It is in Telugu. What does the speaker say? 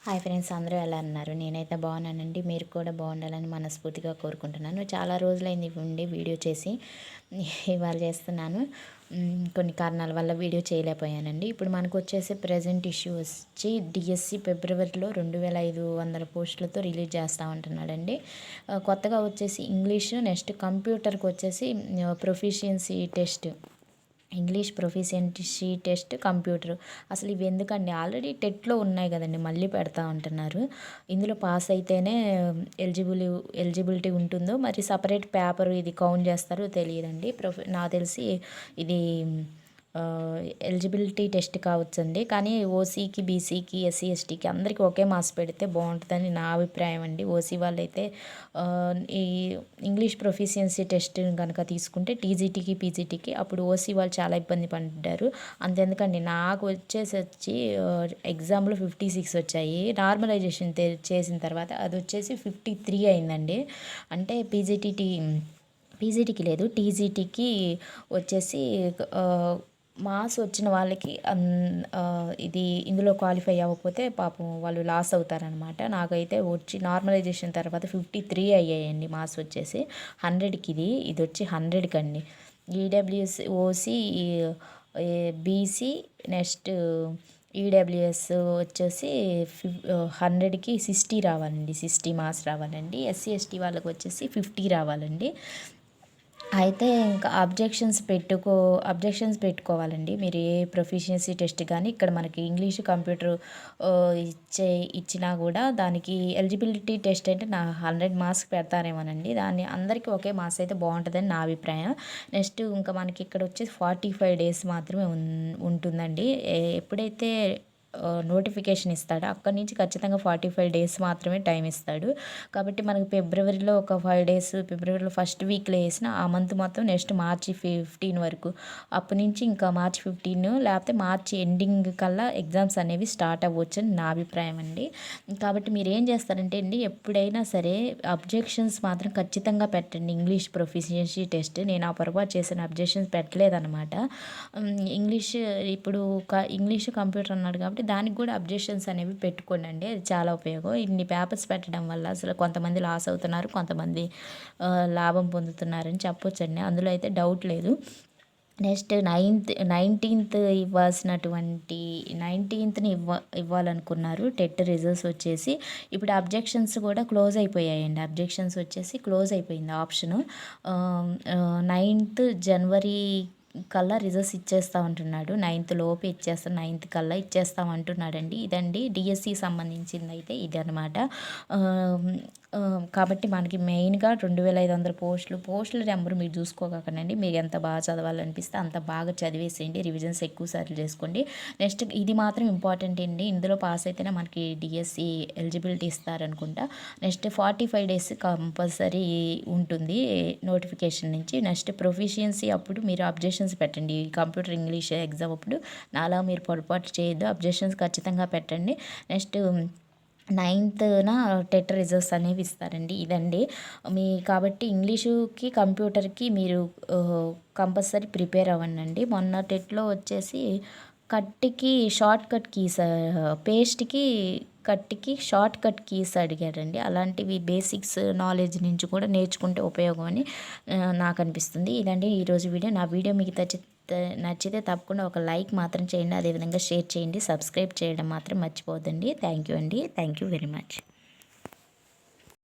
హాయ్ ఫ్రెండ్స్, అందరూ ఎలా ఉన్నారు? నేనైతే బాగున్నానండి. మీరు కూడా బాగుండాలని మనస్ఫూర్తిగా కోరుకుంటున్నాను. చాలా రోజులైంది ఉండి వీడియో చేసి ఇవాళ చేస్తున్నాను. కొన్ని కారణాల వల్ల వీడియో చేయలేకపోయానండి. ఇప్పుడు మనకు వచ్చేసి ప్రజెంట్ ఇష్యూ వచ్చి డిఎస్సి ఫిబ్రవరిలో 2500 పోస్టులతో రిలీజ్ చేస్తూ ఉంటున్నాడండి. కొత్తగా వచ్చేసి ఇంగ్లీషు, నెక్స్ట్ కంప్యూటర్కి వచ్చేసి proficiency test, English proficiency test, computer. అసలు ఇవి ఎందుకండి? ఆల్రెడీ టెట్లో ఉన్నాయి కదండి, మళ్ళీ పెడతా ఉంటున్నారు. ఇందులో పాస్ అయితేనే ఎలిజిబిలిటీ ఉంటుందో మరి సపరేట్ పేపర్ ఇది కౌంట్ చేస్తారో తెలియదండి. నాకు తెలిసి ఇది ఎలిజిబిలిటీ టెస్ట్ కావచ్చండి. కానీ ఓసీకి, బీసీకి, ఎస్సీ, ఎస్టీకి అందరికీ ఒకే మార్క్స్ పెడితే బాగుంటుందని నా అభిప్రాయం అండి. ఓసీ వాళ్ళైతే ఈ ఇంగ్లీష్ ప్రొఫిషియన్సీ టెస్ట్ కనుక తీసుకుంటే టీజీటీకి, పీజీటీకి అప్పుడు ఓసీ వాళ్ళు చాలా ఇబ్బంది పడ్డారు. అంతెందుకండి, నాకు వచ్చి ఎగ్జామ్లో 56 వచ్చాయి. నార్మలైజేషన్ చేసిన తర్వాత అది వచ్చేసి 53 అయిందండి. అంటే పీజీటీకి లేదు, టీజీటీకి వచ్చేసి మార్క్స్ వచ్చిన వాళ్ళకి ఇందులో క్వాలిఫై అవ్వకపోతే పాపం వాళ్ళు లాస్ అవుతారనమాట. నాకైతే వచ్చి నార్మలైజేషన్ తర్వాత 53 అయ్యాయండి మార్క్స్ వచ్చేసి. 100కి ఇది వచ్చి 100కి అండి. EWS, OC, BC, next EWS వచ్చేసి 100కి 60 రావాలండి. 60 మార్క్స్ రావాలండి. ఎస్సీ, ఎస్టీ వాళ్ళకి వచ్చేసి 50 రావాలండి. అయితే ఇంకా అబ్జెక్షన్స్ పెట్టుకోవాలండి మీరు ఏ ప్రొఫిషియన్సీ టెస్ట్. కానీ ఇక్కడ మనకి ఇంగ్లీష్, కంప్యూటర్ ఇచ్చినా కూడా దానికి ఎలిజిబిలిటీ టెస్ట్ అంటే 100 మార్క్స్ పెడతారేమోనండి. దాన్ని అందరికీ ఒకే మార్క్స్ అయితే బాగుంటుందని నా అభిప్రాయం. నెక్స్ట్ ఇంకా మనకి ఇక్కడ వచ్చేసి 45 డేస్ మాత్రమే ఉంటుందండి. ఎప్పుడైతే నోటిఫికేషన్ ఇస్తాడో అక్కడి నుంచి ఖచ్చితంగా 45 డేస్ మాత్రమే టైం ఇస్తాడు. కాబట్టి మనకు ఫిబ్రవరిలో ఒక 5 డేస్, ఫిబ్రవరిలో ఫస్ట్ వీక్లో వేసిన ఆ మంత్ మొత్తం నెక్స్ట్ మార్చి 15 వరకు, అప్పటి నుంచి ఇంకా మార్చి 15 లేకపోతే మార్చి ఎండింగ్ కల్లా ఎగ్జామ్స్ అనేవి స్టార్ట్ అవ్వచ్చు అని నా అభిప్రాయం అండి. కాబట్టి మీరు ఏం చేస్తారంటే అండి, ఎప్పుడైనా సరే అబ్జెక్షన్స్ మాత్రం ఖచ్చితంగా పెట్టండి. ఇంగ్లీష్ ప్రొఫిషియన్సీ టెస్ట్ నేను ఆ పొరపాటు చేసిన అబ్జెక్షన్స్ పెట్టలేదన్నమాట. ఇంగ్లీష్ ఇప్పుడు ఇంగ్లీష్, కంప్యూటర్ అన్నాడు కాబట్టి దానికి కూడా అబ్జెక్షన్స్ అనేవి పెట్టుకోండి. అది చాలా ఉపయోగం. ఇన్ని పేపర్స్ పెట్టడం వల్ల అసలు కొంతమంది లాస్ అవుతున్నారు, కొంతమంది లాభం పొందుతున్నారని చెప్పొచ్చండి. అందులో అయితే డౌట్ లేదు. నెక్స్ట్ 19th ఇవ్వాల్సినటువంటి 19th ఇవ్వాలనుకున్నారు టెట్ రిజల్ట్స్ వచ్చేసి. ఇప్పుడు అబ్జెక్షన్స్ కూడా క్లోజ్ అయిపోయాయండి. అబ్జెక్షన్స్ వచ్చేసి క్లోజ్ అయిపోయింది ఆప్షను. 9th జనవరి కల్లా రిజల్ట్స్ ఇచ్చేస్తా ఉంటున్నాడు. 9th లోపే ఇచ్చేస్తాం, 9th కల్లా ఇచ్చేస్తాం అంటున్నాడండి. ఇదండి డిఎస్సి సంబంధించింది అయితే ఇది అనమాట. కాబట్టి మనకి మెయిన్గా 2500 పోస్టుల నెంబర్ మీరు చూసుకోకండి. మీరు ఎంత బాగా చదవాలనిపిస్తే అంత బాగా చదివేసేయండి. రివిజన్స్ ఎక్కువసార్లు చేసుకోండి. నెక్స్ట్ ఇది మాత్రం ఇంపార్టెంట్ అండి. ఇందులో పాస్ అయితేనే మనకి డిఎస్సి ఎలిజిబిలిటీ ఇస్తారనుకుంటా. నెక్స్ట్ 45 డేస్ కంపల్సరీ ఉంటుంది నోటిఫికేషన్ నుంచి. నెక్స్ట్ ప్రొఫిషియన్సీ అప్పుడు మీరు అబ్జెక్షన్స్ పెట్టండి. కంప్యూటర్ ఇంగ్లీష్ ఎగ్జామ్ అప్పుడు నాలా మీరు పొరపాటు చేయొద్దు, అబ్జెక్షన్స్ ఖచ్చితంగా పెట్టండి. నెక్స్ట్ 9th టెట్ రిజల్ట్స్ అనేవి ఇస్తారండి. ఇదండి కాబట్టి ఇంగ్లీషుకి, కంప్యూటర్కి మీరు కంపల్సరీ ప్రిపేర్ అవ్వండి. మొన్న టెట్లో వచ్చేసి కట్కి షార్ట్ కట్ కీస్ అడిగాడండి. అలాంటివి బేసిక్స్ నాలెడ్జ్ నుంచి కూడా నేర్చుకుంటే ఉపయోగం అని నాకు అనిపిస్తుంది. ఇదండి ఈరోజు వీడియో. నా వీడియో మీకు నచ్చితే తప్పకుండా ఒక లైక్ మాత్రం చేయండి. అదేవిధంగా షేర్ చేయండి. సబ్స్క్రైబ్ చేయడం మాత్రం మర్చిపోవద్దండి. థ్యాంక్ యూ అండి. Thank you very much.